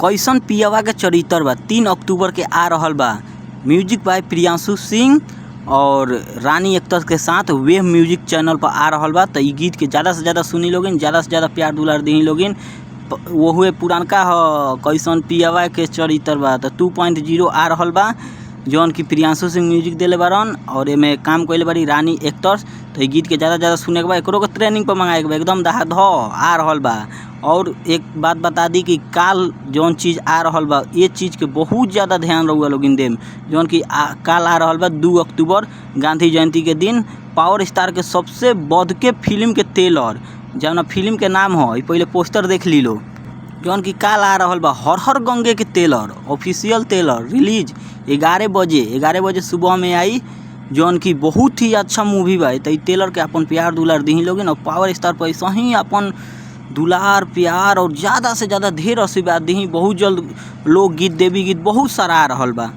कैसन पियवा के चरित्र बा 3 अक्टूबर के आ रहल बा। म्यूजिक बाय प्रियांशु सिंह और रानी एक्टर्स के साथ वेव म्यूजिक चैनल पर आ रहल बा। तो ई गीत के ज़्यादा से ज़्यादा सुनी लोगिन, ज़्यादा से ज़्यादा प्यार दुलार दी लोगिन। वो हुए पुरानका ह कैसन पियवा के चरित्र बा। तो 2.0 आ रहल बा जौन की प्रियांशु सिंह म्यूजिक देले बारन और एमे काम कइले बारी रानी एक्टर्स। तो ये गीत के ज़्यादा से ज़्यादा सुने के बा, एकरो के ट्रेनिंग पर मंगाए के बा, एकदम दहा ध आ रहल बा। और एक बात बता दी कि काल जौन चीज़ आ रहल बा ये चीज़ के बहुत ज़्यादा ध्यान रहुआ लोगिन देम। जौन कि काल आ रहल बा 2 अक्टूबर गांधी जयंती के दिन पावर स्टार के सबसे बड़के फिल्म के ट्रेलर, जौन फिल्म के नाम हो पहले पोस्टर देख ली लो। जौन कि काल आ रहल बा हर हर गंगे के ट्रेलर, ऑफिशियल ट्रेलर रिलीज 11 बजे सुबह में आई। जौन की बहुत ही अच्छा मूवी बा। तो ट्रेलर के अपन प्यार दुलार दी लोगिन और पावर स्टार पर ऐसा ही अपन दुलार प्यार और ज़्यादा से ज़्यादा ढेर आशीर्वाद दी। बहुत जल्द लोक गीत, देवी गीत बहुत सारा आ रहल बा।